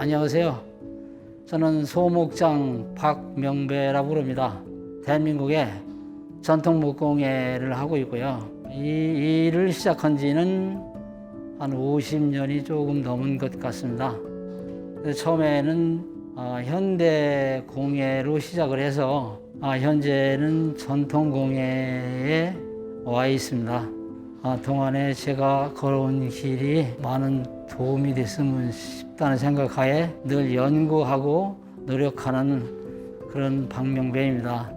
안녕하세요. 저는 소목장 박명배라고 부릅니다. 대한민국의 전통 목공예를 하고 있고요. 이 일을 시작한 지는 한 50년이 조금 넘은 것 같습니다. 처음에는 현대 공예로 시작을 해서 현재는 전통 공예에 와 있습니다. 동안에 제가 걸어온 길이 많은 도움이 됐으면 싶다는 생각하에 늘 연구하고 노력하는 그런 박명배입니다.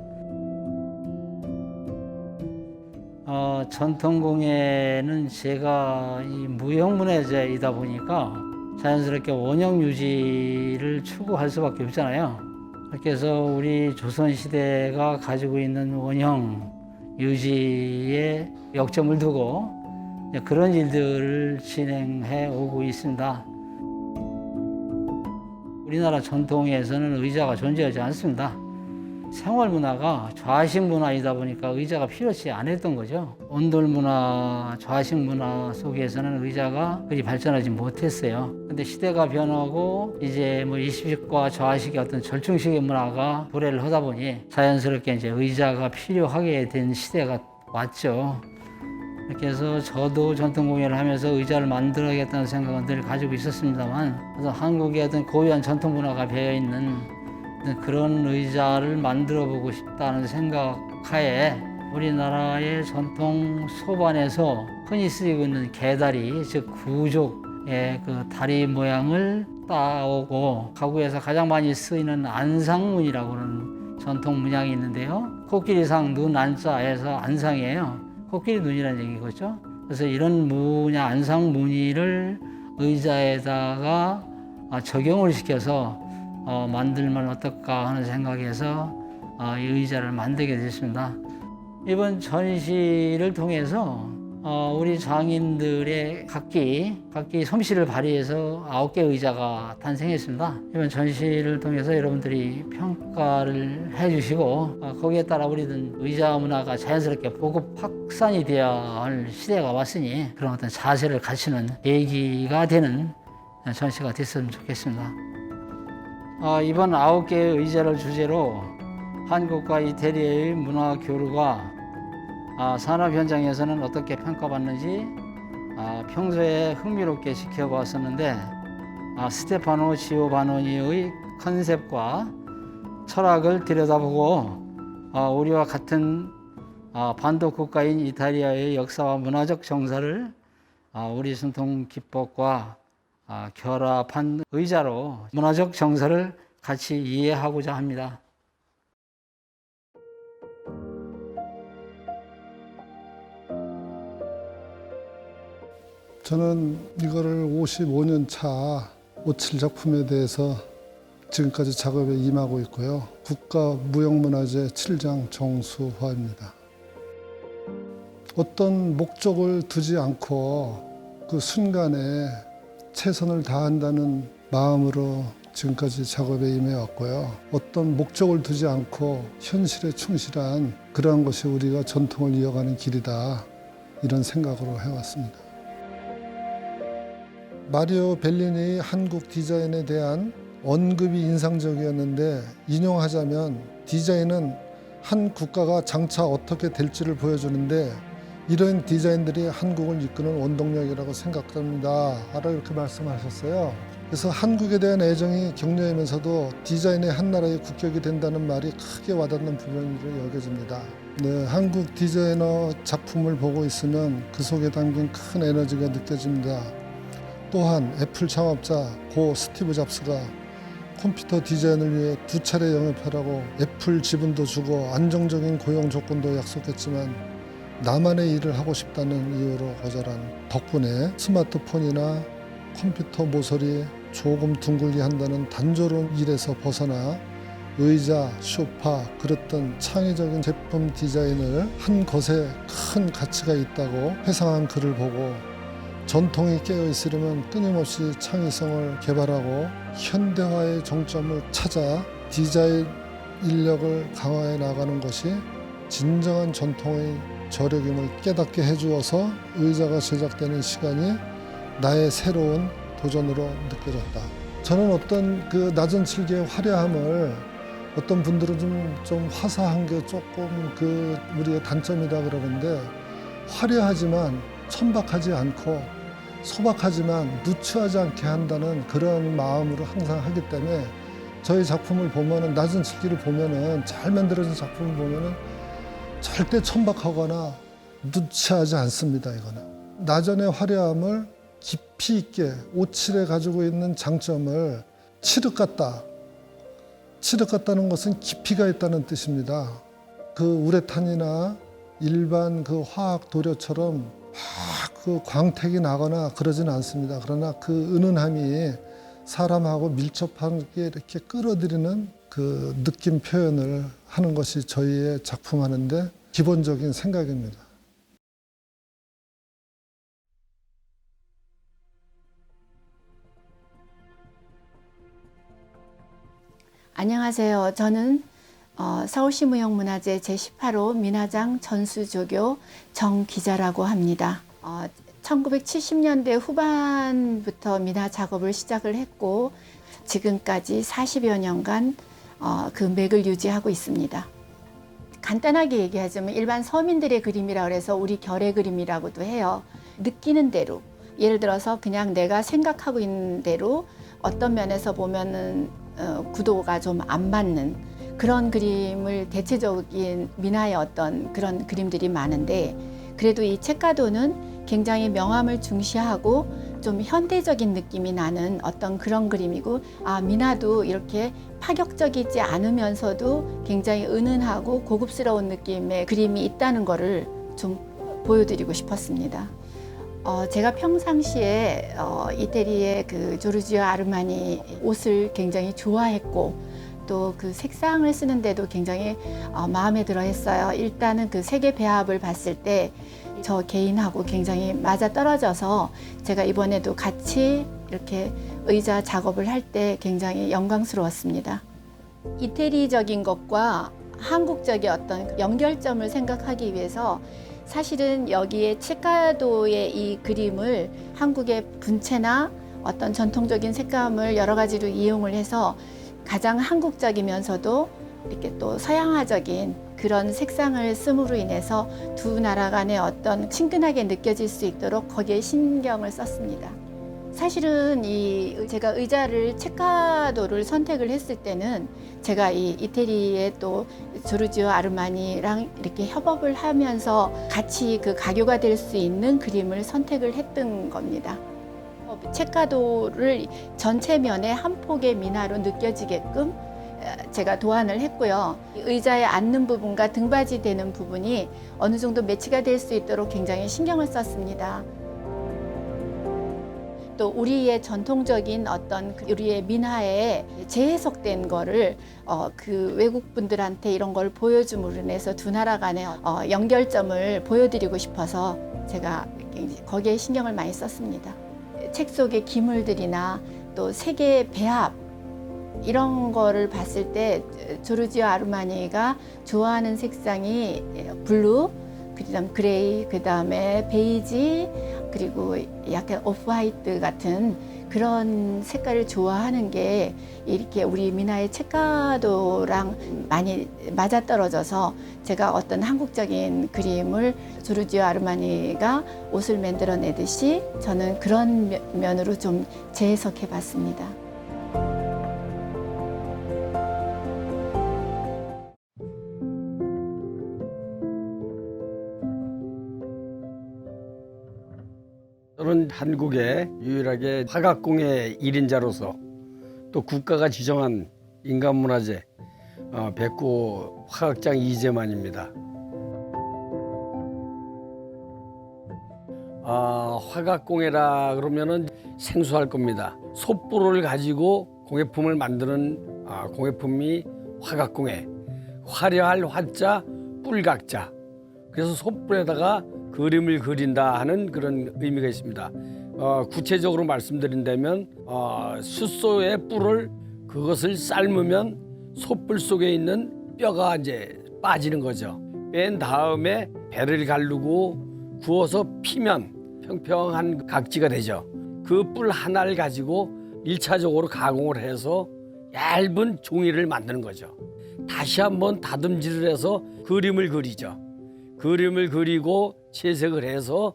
전통공예는 제가 이 무형문화재이다 보니까 자연스럽게 원형 유지를 추구할 수밖에 없잖아요. 그렇게 해서 우리 조선시대가 가지고 있는 원형 유지에 역점을 두고 그런 일들을 진행해 오고 있습니다. 우리나라 전통에서는 의자가 존재하지 않습니다. 생활 문화가 좌식 문화이다 보니까 의자가 필요치 않았던 거죠. 온돌 문화, 좌식 문화 속에서는 의자가 그리 발전하지 못했어요. 근데 시대가 변하고 이제 이식과 좌식의 어떤 절충식의 문화가 도래를 하다 보니 자연스럽게 이제 의자가 필요하게 된 시대가 왔죠. 이렇게 해서 저도 전통공예를 하면서 의자를 만들어야겠다는 생각은 늘 가지고 있었습니다만, 그래서 한국의 어떤 고유한 전통 문화가 배어있는 그런 의자를 만들어 보고 싶다는 생각하에 우리나라의 전통 소반에서 흔히 쓰이고 있는 개다리, 즉 구족의 그 다리 모양을 따오고 가구에서 가장 많이 쓰이는 안상문이라고 하는 전통 문양이 있는데요. 코끼리상 눈 안자에서 안상이에요. 코끼리 눈이라는 얘기겠죠. 그래서 이런 문양, 안상 무늬를 의자에다가 적용을 시켜서 만들면 어떨까 하는 생각에서 이 의자를 만들게 됐습니다. 이번 전시를 통해서 우리 장인들의 각기 솜씨를 발휘해서 9개 의자가 탄생했습니다. 이번 전시를 통해서 여러분들이 평가를 해주시고 거기에 따라 우리는 의자 문화가 자연스럽게 보급 확산이 되어야 할 시대가 왔으니 그런 어떤 자세를 갖추는 계기가 되는 전시가 됐으면 좋겠습니다. 이번 9개의 의자를 주제로 한국과 이태리의 문화 교류가 산업 현장에서는 어떻게 평가받는지 평소에 흥미롭게 지켜봤었는데 스테파노 지오바노니의 컨셉과 철학을 들여다보고 우리와 같은 반도 국가인 이탈리아의 역사와 문화적 정서를 우리 전통 기법과 결합한 의자로 문화적 정서를 같이 이해하고자 합니다. 저는 이거를 55년 차 오칠 작품에 대해서 지금까지 작업에 임하고 있고요. 국가무형문화재 7장 정수화입니다. 어떤 목적을 두지 않고 그 순간에 최선을 다한다는 마음으로 지금까지 작업에 임해왔고요. 어떤 목적을 두지 않고 현실에 충실한 그러한 것이 우리가 전통을 이어가는 길이다, 이런 생각으로 해왔습니다. 마리오 벨리니의 한국 디자인에 대한 언급이 인상적이었는데, 인용하자면 디자인은 한 국가가 장차 어떻게 될지를 보여주는데 이런 디자인들이 한국을 이끄는 원동력이라고 생각합니다 라고 이렇게 말씀하셨어요. 그래서 한국에 대한 애정이 격려하면서도 디자인의 한 나라의 국격이 된다는 말이 크게 와닿는 부분으로 여겨집니다. 네, 한국 디자이너 작품을 보고 있으면 그 속에 담긴 큰 에너지가 느껴집니다. 또한 애플 창업자 고 스티브 잡스가 컴퓨터 디자인을 위해 2차례 영입하라고 애플 지분도 주고 안정적인 고용 조건도 약속했지만 나만의 일을 하고 싶다는 이유로 거절한 덕분에 스마트폰이나 컴퓨터 모서리 조금 둥글게 한다는 단조로운 일에서 벗어나 의자, 소파, 그릇 등 창의적인 제품 디자인을 한 것에 큰 가치가 있다고 회상한 글을 보고 전통이 깨어있으려면 끊임없이 창의성을 개발하고 현대화의 정점을 찾아 디자인 인력을 강화해 나가는 것이 진정한 전통의 저력임을 깨닫게 해주어서 의자가 제작되는 시간이 나의 새로운 도전으로 느껴졌다. 저는 어떤 그 낮은 칠기의 화려함을 어떤 분들은 좀 화사한 게 조금 그 우리의 단점이다 그러는데, 화려하지만 천박하지 않고 소박하지만 누추하지 않게 한다는 그런 마음으로 항상 하기 때문에 저희 작품을 보면은, 낮은 칠기를 보면은, 잘 만들어진 작품을 보면은 절대 천박하거나 누추하지 않습니다. 이거는 나전의 화려함을 깊이 있게, 오칠에 가지고 있는 장점을 칠흑 같다. 칠흑 같다는 것은 깊이가 있다는 뜻입니다. 그 우레탄이나 일반 그 화학 도료처럼 막 그 광택이 나거나 그러진 않습니다. 그러나 그 은은함이 사람하고 밀접하게 이렇게 끌어들이는 그 느낌 표현을 하는 것이 저희의 작품하는데 기본적인 생각입니다. 안녕하세요. 저는 서울시 무형문화재 제18호 민화장 전수조교 정기자라고 합니다. 1970년대 후반부터 민화 작업을 시작을 했고 지금까지 40여 년간 그 맥을 유지하고 있습니다. 간단하게 얘기하자면 일반 서민들의 그림이라고 해서 우리 결의 그림이라고도 해요. 느끼는 대로, 예를 들어서 그냥 내가 생각하고 있는 대로 어떤 면에서 보면은 구도가 좀 안 맞는 그런 그림을 대체적인 민화의 어떤 그런 그림들이 많은데, 그래도 이 책가도는 굉장히 명암을 중시하고 좀 현대적인 느낌이 나는 어떤 그런 그림이고, 민화도 이렇게 파격적이지 않으면서도 굉장히 은은하고 고급스러운 느낌의 그림이 있다는 거를 좀 보여드리고 싶었습니다. 제가 평상시에 이태리의 그 조르지오 아르마니 옷을 굉장히 좋아했고, 또 그 색상을 쓰는데도 굉장히 마음에 들어 했어요. 일단은 그 세계 배합을 봤을 때 저 개인하고 굉장히 맞아 떨어져서 제가 이번에도 같이 이렇게 의자 작업을 할 때 굉장히 영광스러웠습니다. 이태리적인 것과 한국적인 어떤 연결점을 생각하기 위해서 사실은 여기에 책가도의 이 그림을 한국의 분체나 어떤 전통적인 색감을 여러 가지로 이용을 해서 가장 한국적이면서도 이렇게 또 서양화적인 그런 색상을 씀으로 인해서 두 나라 간의 어떤 친근하게 느껴질 수 있도록 거기에 신경을 썼습니다. 사실은 제가 의자를 책가도를 선택을 했을 때는 제가 이 이태리의 또 조르지오 아르마니랑 이렇게 협업을 하면서 같이 그 가교가 될 수 있는 그림을 선택을 했던 겁니다. 책가도를 전체 면에 한 폭의 민화로 느껴지게끔 제가 도안을 했고요. 의자에 앉는 부분과 등받이 되는 부분이 어느 정도 매치가 될 수 있도록 굉장히 신경을 썼습니다. 또 우리의 전통적인 어떤 우리의 민화에 재해석된 거를 그 외국 분들한테 이런 걸 보여줌으로 인해서 두 나라 간의 연결점을 보여드리고 싶어서 제가 거기에 신경을 많이 썼습니다. 책 속의 기물들이나 또 세계 배합 이런 거를 봤을 때 조르지오 아르마니가 좋아하는 색상이 블루, 그다음 그레이, 그다음에 베이지, 그리고 약간 오프화이트 같은 그런 색깔을 좋아하는 게 이렇게 우리 민화의 책가도랑 많이 맞아떨어져서 제가 어떤 한국적인 그림을 조르지오 아르마니가 옷을 만들어내듯이 저는 그런 면으로 좀 재해석해 봤습니다. 저는 한국의 유일하게 화각공예 1인자로서 또 국가가 지정한 인간문화재 백구 화각장 이재만입니다. 화각공예라 그러면은 생소할 겁니다. 솥불을 가지고 공예품을 만드는 공예품이 화각공예. 화려할 화자, 뿔각자. 그래서 솥불에다가 그림을 그린다 하는 그런 의미가 있습니다. 구체적으로 말씀드린다면 숯소의 뿔을 그것을 삶으면 솥불 속에 있는 뼈가 이제 빠지는 거죠. 뺀 다음에 배를 가르고 구워서 피면 평평한 각지가 되죠. 그 뿔 하나를 가지고 일차적으로 가공을 해서 얇은 종이를 만드는 거죠. 다시 한번 다듬질을 해서 그림을 그리죠. 그림을 그리고 채색을 해서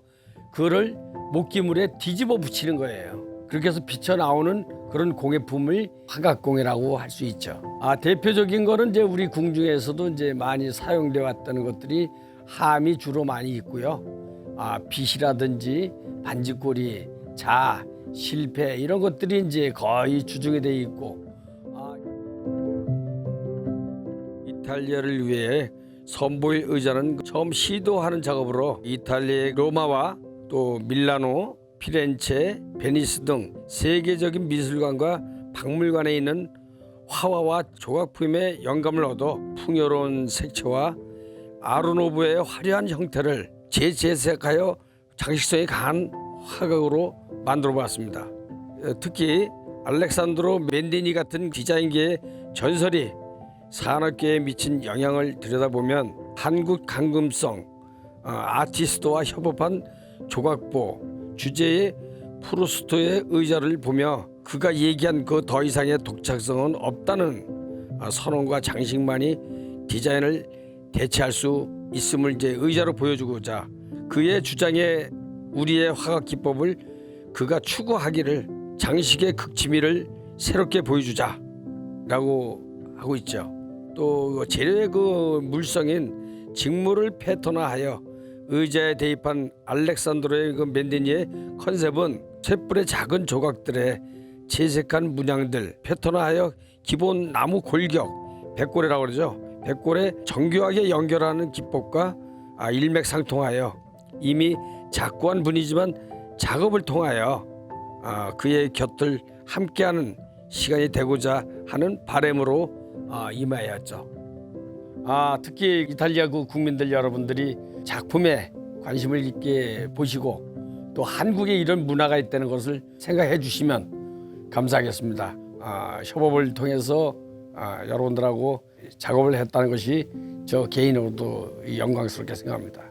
그걸 목기물에 뒤집어 붙이는 거예요. 그렇게 해서 비쳐 나오는 그런 공예품을 화각공예라고 할 수 있죠. 대표적인 거는 이제 우리 궁중에서도 이제 많이 사용돼 왔다는 것들이 함이 주로 많이 있고요. 빗이라든지 반지꼬리, 자, 실패 이런 것들이 이제 거의 주중에 돼 있고, 이탈리아를 위해 선보일 의자는 처음 시도하는 작업으로 이탈리아의 로마와 또 밀라노, 피렌체, 베니스 등 세계적인 미술관과 박물관에 있는 화화와 조각품에 영감을 얻어 풍요로운 색채와 아르노브의 화려한 형태를 재채색하여 장식성이 강한 화각으로 만들어 봤습니다. 특히 알렉산드로 멘디니 같은 디자인계의 전설이 산업계에 미친 영향을 들여다보면 한국 감금성 아티스트와 협업한 조각보 주제의 프루스토의 의자를 보며 그가 얘기한 그 더 이상의 독창성은 없다는 선언과 장식만이 디자인을 대체할 수 있음을 이제 의자로 보여주고자 그의 주장에 우리의 화각 기법을 그가 추구하기를 장식의 극치미를 새롭게 보여주자라고 하고 있죠. 또 재료의 그 물성인 직물을 패턴화하여 의자에 대입한 알렉산드로의 그 멘디니의 컨셉은 쇳불의 작은 조각들의 채색한 문양들 패턴화하여 기본 나무 골격, 백골이라고 그러죠. 백골에 정교하게 연결하는 기법과 일맥상통하여 이미 작고한 분이지만 작업을 통하여 그의 곁을 함께하는 시간이 되고자 하는 바람으로 임하였죠. 특히 이탈리아 국민들 여러분들이 작품에 관심을 있게 보시고 또 한국에 이런 문화가 있다는 것을 생각해 주시면 감사하겠습니다. 협업을 통해서 여러분들하고 작업을 했다는 것이 저 개인으로도 영광스럽게 생각합니다.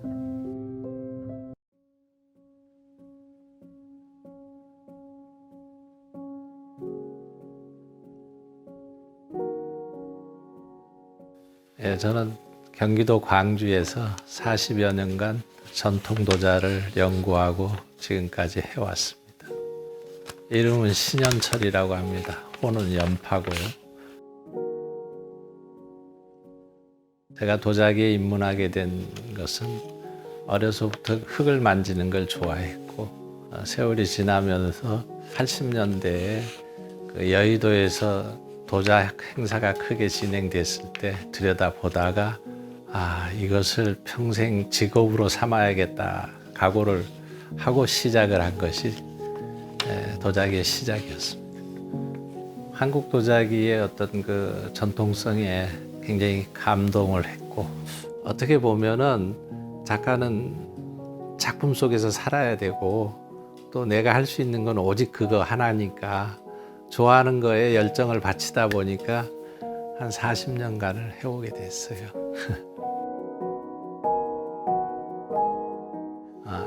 저는 경기도 광주에서 40여 년간 전통 도자를 연구하고 지금까지 해왔습니다. 이름은 신현철이라고 합니다. 호는 연파고요. 제가 도자기에 입문하게 된 것은 어려서부터 흙을 만지는 걸 좋아했고 세월이 지나면서 80년대에 그 여의도에서 도자 행사가 크게 진행됐을 때 들여다보다가 이것을 평생 직업으로 삼아야겠다 각오를 하고 시작을 한 것이 도자기의 시작이었습니다. 한국 도자기의 어떤 그 전통성에 굉장히 감동을 했고 어떻게 보면은 작가는 작품 속에서 살아야 되고 또 내가 할 수 있는 건 오직 그거 하나니까 좋아하는 거에 열정을 바치다 보니까 한 40년간을 해오게 됐어요.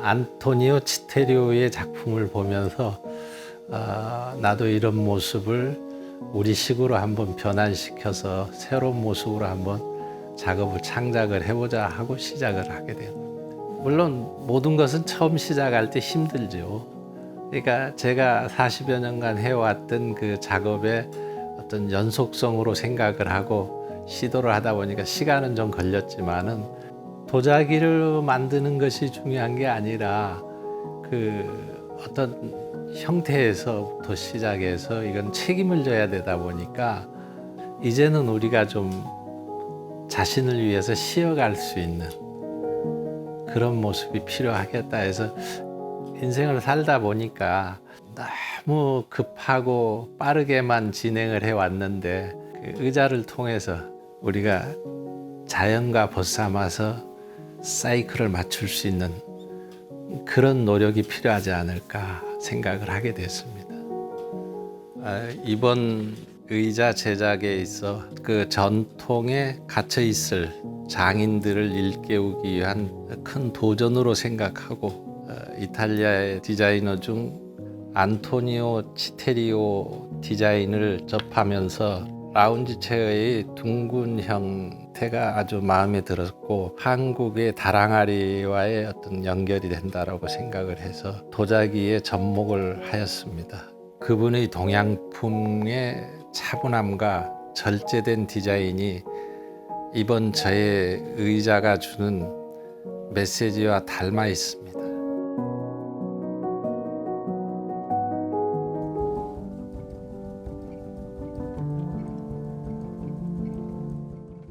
안토니오 치테리오의 작품을 보면서 나도 이런 모습을 우리식으로 한번 변환시켜서 새로운 모습으로 한번 작업을 창작을 해보자 하고 시작을 하게 됩니다. 물론 모든 것은 처음 시작할 때 힘들죠. 그러니까 제가 40여 년간 해왔던 그 작업의 어떤 연속성으로 생각을 하고 시도를 하다 보니까 시간은 좀 걸렸지만은 도자기를 만드는 것이 중요한 게 아니라 그 어떤 형태에서부터 시작해서 이건 책임을 져야 되다 보니까 이제는 우리가 좀 자신을 위해서 쉬어갈 수 있는 그런 모습이 필요하겠다 해서 인생을 살다 보니까 너무 급하고 빠르게만 진행을 해왔는데 그 의자를 통해서 우리가 자연과 벗삼아서 사이클을 맞출 수 있는 그런 노력이 필요하지 않을까 생각을 하게 됐습니다. 이번 의자 제작에 있어 그 전통에 갇혀 있을 장인들을 일깨우기 위한 큰 도전으로 생각하고 이탈리아의 디자이너 중 안토니오 치테리오 디자인을 접하면서 라운지 체어의 둥근 형태가 아주 마음에 들었고 한국의 다랑아리와의 어떤 연결이 된다라고 생각을 해서 도자기에 접목을 하였습니다. 그분의 동양풍의 차분함과 절제된 디자인이 이번 저의 의자가 주는 메시지와 닮아 있습니다.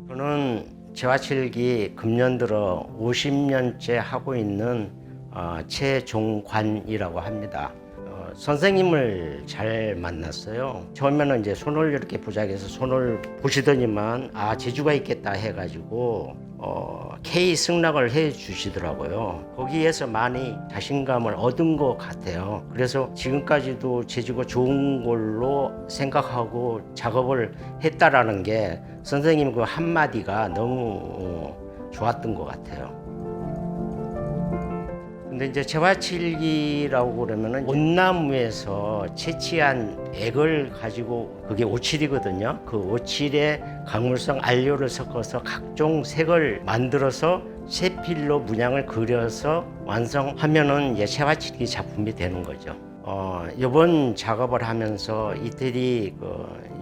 저는 재화칠기 금년 들어 50년째 하고 있는 최종관이라고 합니다. 선생님을 잘 만났어요. 처음에는 이제 손을 이렇게 부작해서 손을 보시더니만 재주가 있겠다 해가지고 K 승낙을 해 주시더라고요. 거기에서 많이 자신감을 얻은 것 같아요. 그래서 지금까지도 재주가 좋은 걸로 생각하고 작업을 했다라는 게 선생님 그 한마디가 너무 좋았던 것 같아요. 근데 이제 재화칠기라고 그러면은 온나무에서 채취한 액을 가지고 그게 오칠이거든요. 그 오칠에 강물성 안료를 섞어서 각종 색을 만들어서 세필로 문양을 그려서 완성하면은 이제 재화칠기 작품이 되는 거죠. 이번 작업을 하면서 이태리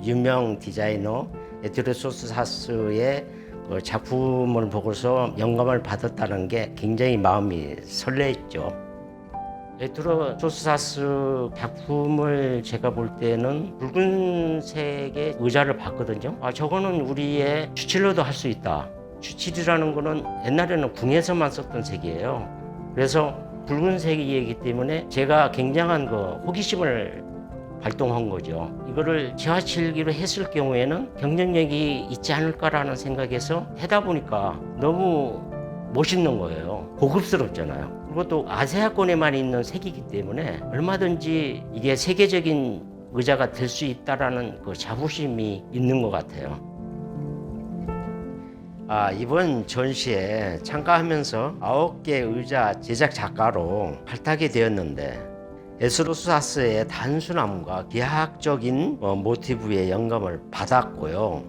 유명 디자이너 에투르 소스사스의 그 작품을 보고서 영감을 받았다는 게 굉장히 마음이 설레했죠. 에투르 소스사스 작품을 제가 볼 때는 붉은색의 의자를 봤거든요. 저거는 우리의 주칠로도 할 수 있다. 주칠이라는 거는 옛날에는 궁에서만 썼던 색이에요. 그래서 붉은색이기 때문에 제가 굉장한 호기심을 발동한 거죠. 이거를 재화칠기로 했을 경우에는 경쟁력이 있지 않을까라는 생각에서 하다 보니까 너무 멋있는 거예요. 고급스럽잖아요. 그리고 또 아시아권에만 있는 색이기 때문에 얼마든지 이게 세계적인 의자가 될 수 있다라는 그 자부심이 있는 것 같아요. 이번 전시에 참가하면서 9개 의자 제작 작가로 발탁이 되었는데 에스로사스의 단순함과 기하학적인 모티브의 영감을 받았고요.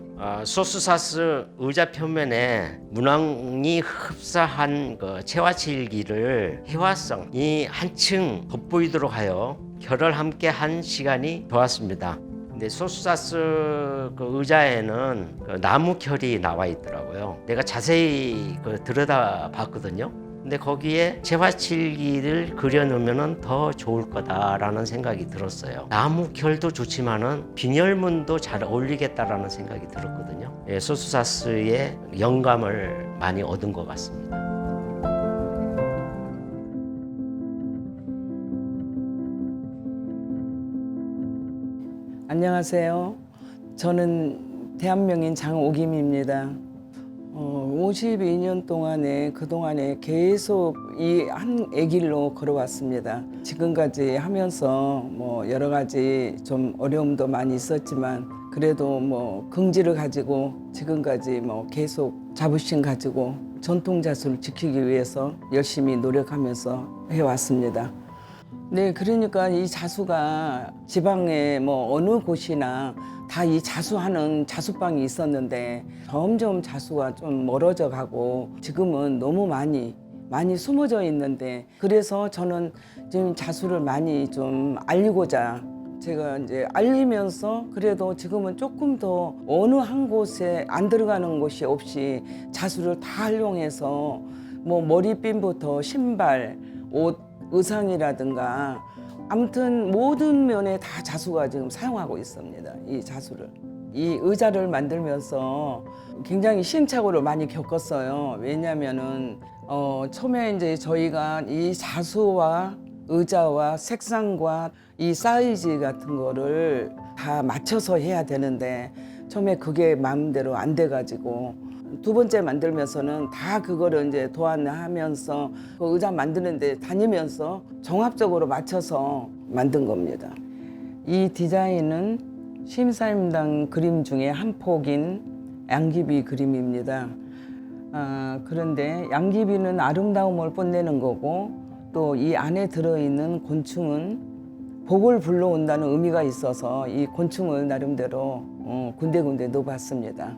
소스사스 의자 표면에 문항이 흡사한 재화칠기를 해화성이 한층 돋보이도록 하여 결을 함께 한 시간이 좋았습니다. 근데 소스사스 의자에는 나무 결이 나와 있더라고요. 내가 자세히 들여다 봤거든요. 근데 거기에 재화칠기를 그려놓으면 더 좋을 거다라는 생각이 들었어요. 나무 결도 좋지만은 빈혈문도 잘 어울리겠다라는 생각이 들었거든요. 소스사스의 영감을 많이 얻은 것 같습니다. 안녕하세요. 저는 대한명인 장오김입니다. 52년 동안에 그동안에 계속 이 한 길로 걸어왔습니다. 지금까지 하면서 여러 가지 좀 어려움도 많이 있었지만 그래도 긍지를 가지고 지금까지 계속 자부심 가지고 전통 자수를 지키기 위해서 열심히 노력하면서 해왔습니다. 네, 그러니까 이 자수가 지방의 어느 곳이나 다 이 자수하는 자수방이 있었는데 점점 자수가 좀 멀어져 가고 지금은 너무 많이 숨어져 있는데 그래서 저는 지금 자수를 많이 좀 알리고자 제가 이제 알리면서 그래도 지금은 조금 더 어느 한 곳에 안 들어가는 곳이 없이 자수를 다 활용해서 머리핀부터 신발, 옷, 의상이라든가 아무튼 모든 면에 다 자수가 지금 사용하고 있습니다. 이 자수를. 이 의자를 만들면서 굉장히 시행착오를 많이 겪었어요. 왜냐면은 처음에 이제 저희가 이 자수와 의자와 색상과 이 사이즈 같은 거를 다 맞춰서 해야 되는데 처음에 그게 마음대로 안 돼가지고 두 번째 만들면서는 다 그거를 이제 도안하면서 그 의자 만드는데 다니면서 종합적으로 맞춰서 만든 겁니다. 이 디자인은 심사임당 그림 중에 한 폭인 양귀비 그림입니다. 그런데 양귀비는 아름다움을 뽐내는 거고 또 이 안에 들어있는 곤충은 복을 불러온다는 의미가 있어서 이 곤충을 나름대로 군데군데 넣어봤습니다.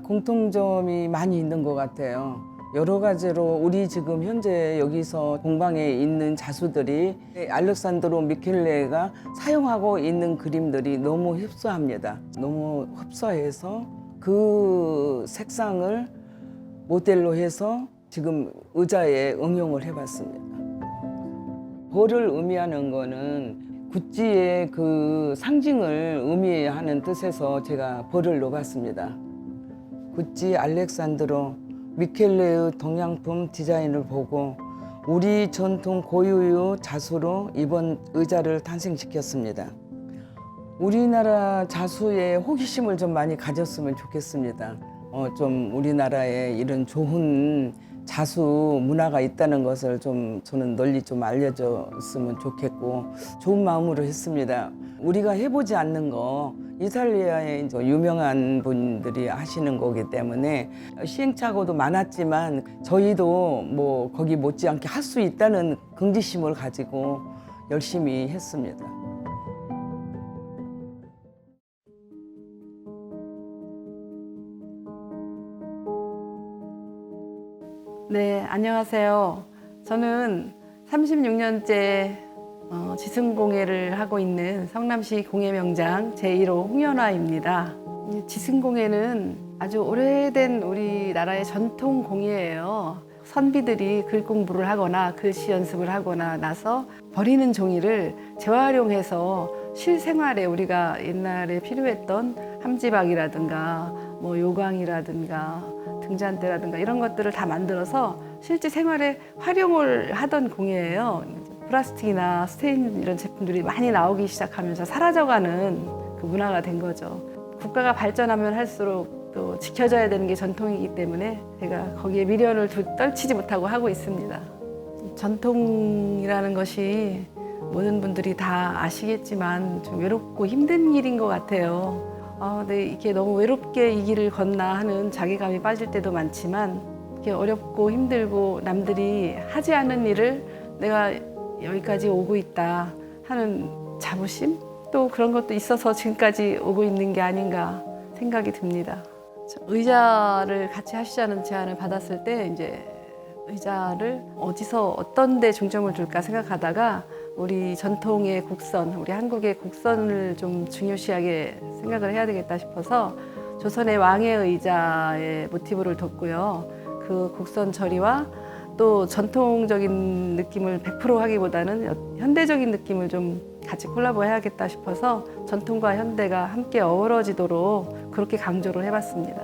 공통점이 많이 있는 것 같아요. 여러 가지로 우리 지금 현재 여기서 동방에 있는 자수들이 알렉산드로 미켈레가 사용하고 있는 그림들이 너무 흡사합니다. 너무 흡사해서 그 색상을 모델로 해서 지금 의자에 응용을 해봤습니다. 벌을 의미하는 거는 구찌의 그 상징을 의미하는 뜻에서 제가 벌을 넣어봤습니다. 구찌 알렉산드로 미켈레의 동양품 디자인을 보고 우리 전통 고유의 자수로 이번 의자를 탄생시켰습니다. 우리나라 자수에 호기심을 좀 많이 가졌으면 좋겠습니다. 좀 우리나라에 이런 좋은 자수 문화가 있다는 것을 좀 저는 널리 좀 알려줬으면 좋겠고 좋은 마음으로 했습니다. 우리가 해보지 않는 거 이탈리아의 유명한 분들이 하시는 거기 때문에 시행착오도 많았지만 저희도 뭐 거기 못지않게 할 수 있다는 긍지심을 가지고 열심히 했습니다. 네, 안녕하세요. 저는 36년째 지승공예를 하고 있는 성남시 공예명장 제1호 홍연화입니다. 지승공예는 아주 오래된 우리나라의 전통 공예예요. 선비들이 글 공부를 하거나 글씨 연습을 하거나 나서 버리는 종이를 재활용해서 실생활에 우리가 옛날에 필요했던 함지박이라든가 뭐 요강이라든가 등잔대라든가 이런 것들을 다 만들어서 실제 생활에 활용을 하던 공예예요. 플라스틱이나 스테인 이런 제품들이 많이 나오기 시작하면서 사라져가는 그 문화가 된 거죠. 국가가 발전하면 할수록 또 지켜져야 되는 게 전통이기 때문에 제가 거기에 미련을 떨치지 못하고 하고 있습니다. 전통이라는 것이 모든 분들이 다 아시겠지만 좀 외롭고 힘든 일인 것 같아요. 네, 이게 너무 외롭게 이 길을 걷나 하는 자괴감이 빠질 때도 많지만 이렇게 어렵고 힘들고 남들이 하지 않은 일을 내가 여기까지 오고 있다 하는 자부심? 또 그런 것도 있어서 지금까지 오고 있는 게 아닌가 생각이 듭니다. 의자를 같이 하시자는 제안을 받았을 때 이제 의자를 어디서 어떤 데 중점을 둘까 생각하다가 우리 전통의 국선, 우리 한국의 국선을 좀 중요시하게 생각을 해야 되겠다 싶어서 조선의 왕의 의자의 모티브를 뒀고요. 그 국선 처리와 또 전통적인 느낌을 100% 하기보다는 현대적인 느낌을 좀 같이 콜라보 해야겠다 싶어서 전통과 현대가 함께 어우러지도록 그렇게 강조를 해봤습니다.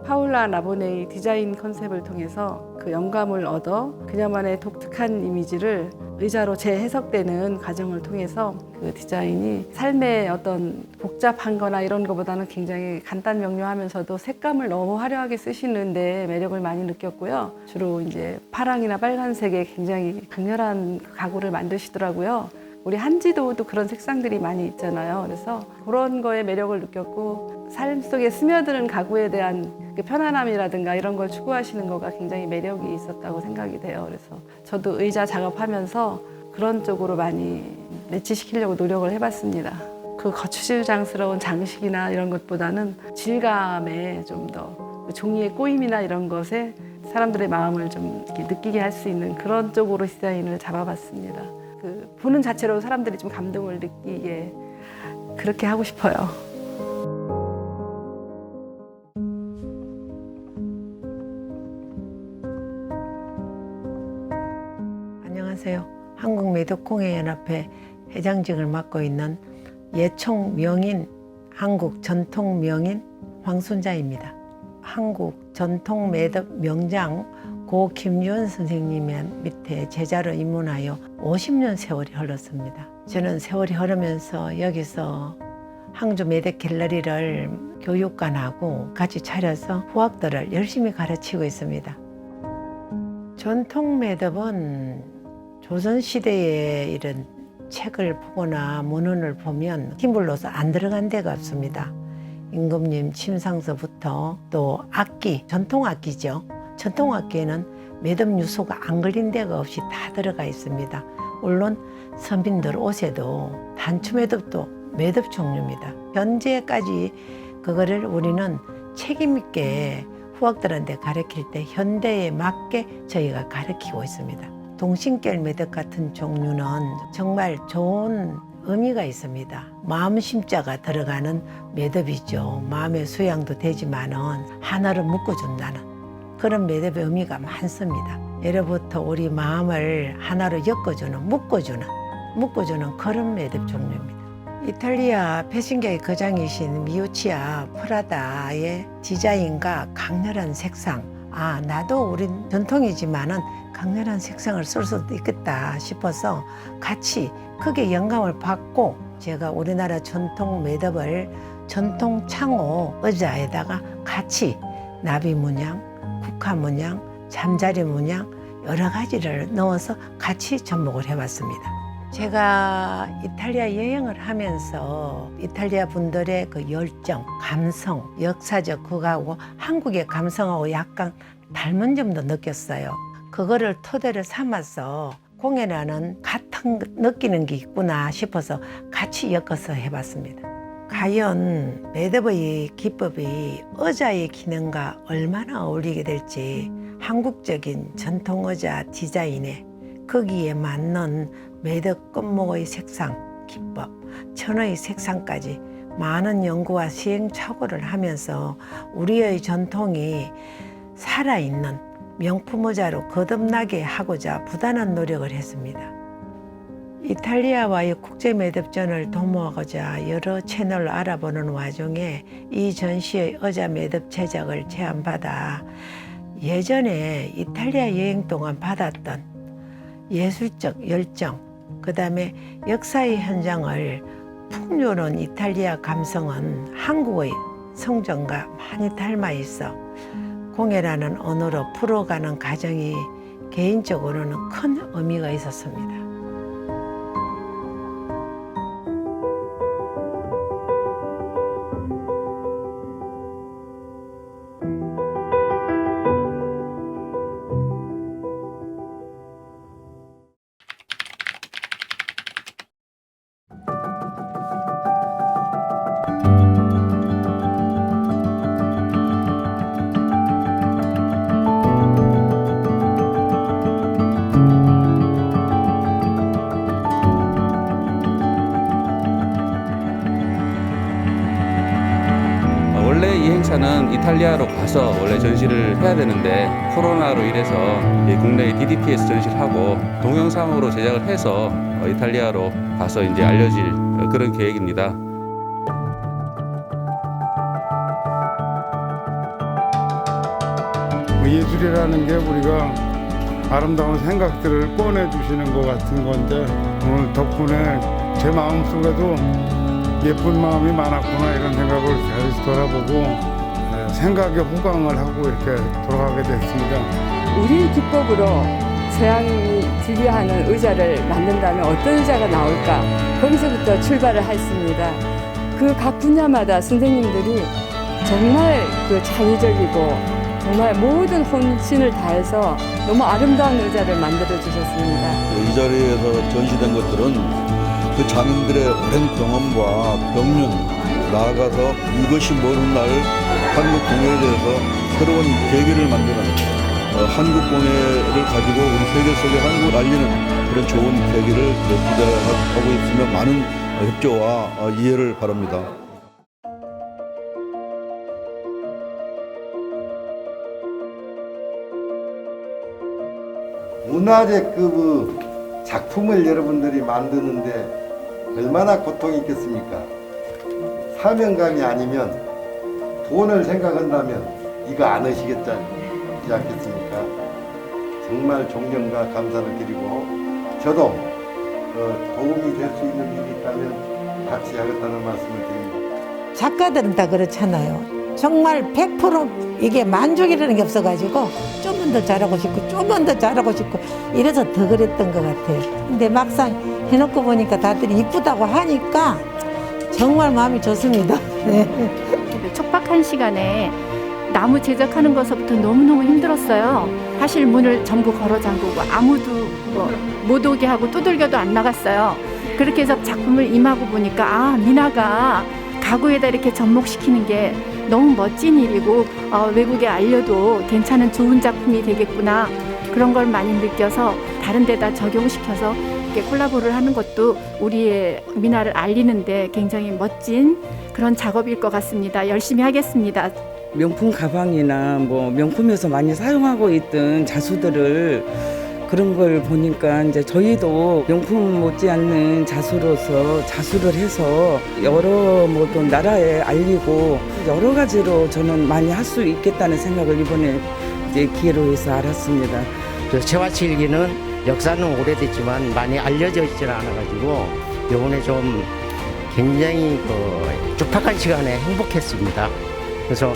파울라 라보네의 디자인 컨셉을 통해서 그 영감을 얻어 그녀만의 독특한 이미지를 의자로 재해석되는 과정을 통해서 그 디자인이 삶의 어떤 복잡한 거나 이런 거보다는 굉장히 간단 명료하면서도 색감을 너무 화려하게 쓰시는데 매력을 많이 느꼈고요. 주로 이제 파랑이나 빨간색의 굉장히 강렬한 가구를 만드시더라고요. 우리 한지도도 그런 색상들이 많이 있잖아요. 그래서 그런 거에 매력을 느꼈고 삶 속에 스며드는 가구에 대한 그 편안함이라든가 이런 걸 추구하시는 거가 굉장히 매력이 있었다고 생각이 돼요. 그래서 저도 의자 작업하면서 그런 쪽으로 많이 매치시키려고 노력을 해봤습니다. 그 거추장스러운 장식이나 이런 것보다는 질감에 좀 더 종이의 꼬임이나 이런 것에 사람들의 마음을 좀 이렇게 느끼게 할 수 있는 그런 쪽으로 디자인을 잡아봤습니다. 그 보는 자체로 사람들이 좀 감동을 느끼게 그렇게 하고 싶어요. 안녕하세요. 한국매듭공예연합회 회장직을 맡고 있는 예총 명인, 한국 전통 명인 황순자입니다. 한국 전통 매듭 명장 고 김유원 선생님의 밑에 제자로 입문하여 50년 세월이 흘렀습니다. 저는 세월이 흐르면서 여기서 항주 매듭 갤러리를 교육관하고 같이 차려서 후학들을 열심히 가르치고 있습니다. 전통 매듭은 조선시대의 이런 책을 보거나 문헌을 보면 힘불로서 안 들어간 데가 없습니다. 임금님 침상서부터 또 악기, 전통 악기죠. 전통 악기에는 매듭 유소가 안 걸린 데가 없이 다 들어가 있습니다. 물론 서민들 옷에도 단추 매듭도 매듭 종류입니다. 현재까지 그거를 우리는 책임 있게 후학들한테 가르칠 때 현대에 맞게 저희가 가르치고 있습니다. 동신결 매듭 같은 종류는 정말 좋은 의미가 있습니다. 마음 심자가 들어가는 매듭이죠. 마음의 수양도 되지만은 하나로 묶어준다는 그런 매듭의 의미가 많습니다. 예로부터 우리 마음을 하나로 엮어주는, 묶어주는 그런 매듭 종류입니다. 이탈리아 패션계의 거장이신 미우치아 프라다의 디자인과 강렬한 색상, 나도 우린 전통이지만은 강렬한 색상을 쓸 수도 있겠다 싶어서 같이 크게 영감을 받고 제가 우리나라 전통 매듭을 전통 창호 의자에다가 같이 나비 문양, 국화 문양, 잠자리 문양 여러 가지를 넣어서 같이 접목을 해봤습니다. 제가 이탈리아 여행을 하면서 이탈리아 분들의 그 열정, 감성, 역사적 그거하고 한국의 감성하고 약간 닮은 점도 느꼈어요. 그거를 토대로 삼아서 공연하는 같은 느끼는 게 있구나 싶어서 같이 엮어서 해봤습니다. 과연 매듭의 기법이 의자의 기능과 얼마나 어울리게 될지 한국적인 전통 의자 디자인에 거기에 맞는 매듭 끝목의 색상, 기법, 천의 색상까지 많은 연구와 시행착오를 하면서 우리의 전통이 살아있는 명품 의자로 거듭나게 하고자 부단한 노력을 했습니다. 이탈리아와의 국제 매듭전을 도모하고자 여러 채널을 알아보는 와중에 이 전시의 의자 매듭 제작을 제안받아 예전에 이탈리아 여행 동안 받았던 예술적 열정, 그 다음에 역사의 현장을 풍요로운 이탈리아 감성은 한국의 성정과 많이 닮아 있어 공예라는 언어로 풀어가는 과정이 개인적으로는 큰 의미가 있었습니다. 원래 이 행사는 이탈리아로 가서 원래 전시를 해야 되는데 코로나로 인해서 국내에 DDP에서 전시를 하고 동영상으로 제작을 해서 이탈리아로 가서 이제 알려질 그런 계획입니다. 예술이라는 게 우리가 아름다운 생각들을 꺼내주시는 것 같은 건데 오늘 덕분에 제 마음속에도 예쁜 마음이 많았구나 이런 생각을 다시 돌아보고 생각에 호강을 하고 이렇게 돌아가게 됐습니다. 우리 기법으로 서양인이 즐겨하는 의자를 만든다면 어떤 의자가 나올까 거기서부터 출발을 했습니다. 그 각 분야마다 선생님들이 정말 그 창의적이고 정말 모든 혼신을 다해서 너무 아름다운 의자를 만들어 주셨습니다. 이 자리에서 전시된 것들은 그 장인들의 오랜 경험과 경륜, 나아가서 이것이 모르는 날 한국 공예에 대해서 새로운 계기를 만드는 한국 공예를 가지고 우리 세계 속에 한국을 알리는 그런 좋은 계기를 기대하고 있으며 많은 협조와 이해를 바랍니다. 문화재급의 작품을 여러분들이 만드는데 얼마나 고통이 있겠습니까? 사명감이 아니면 돈을 생각한다면 이거 안 하시겠지 않겠습니까? 정말 존경과 감사를 드리고 저도 도움이 될 수 있는 일이 있다면 같이 하겠다는 말씀을 드립니다. 작가들은 다 그렇잖아요. 정말 100% 이게 만족이라는 게 없어가지고 좀만 더 잘하고 싶고 좀만 더 잘하고 싶고 이래서 더 그랬던 것 같아요. 근데 막상 해놓고 보니까 다들 이쁘다고 하니까 정말 마음이 좋습니다. 네. 촉박한 시간에 나무 제작하는 것부터 너무너무 힘들었어요. 사실 문을 전부 걸어 잠그고 아무도 못 오게 하고 두들겨도 안 나갔어요. 그렇게 해서 작품을 임하고 보니까 미나가 가구에다 이렇게 접목시키는 게 너무 멋진 일이고 외국에 알려도 괜찮은 좋은 작품이 되겠구나, 그런 걸 많이 느껴서 다른 데다 적용시켜서 이렇게 콜라보를 하는 것도 우리의 미나를 알리는데 굉장히 멋진 그런 작업일 것 같습니다. 열심히 하겠습니다. 명품 가방이나 뭐 명품에서 많이 사용하고 있던 자수들을 그런 걸 보니까 이제 저희도 명품 못지않는 자수로서 자수를 해서 여러 또 나라에 알리고 여러 가지로 저는 많이 할 수 있겠다는 생각을 이번에 이제 기회로 해서 알았습니다. 채화칠기는 역사는 오래됐지만 많이 알려져 있지는 않아가지고 이번에 좀 굉장히 촉박한 시간에 행복했습니다. 그래서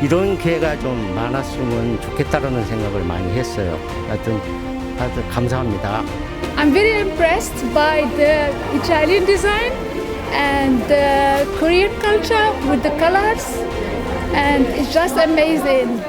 이런 기회가 좀 많았으면 좋겠다라는 생각을 많이 했어요. 하여튼 다들 감사합니다. I'm very impressed by the Italian design and the Korean culture with the colors, and it's just amazing.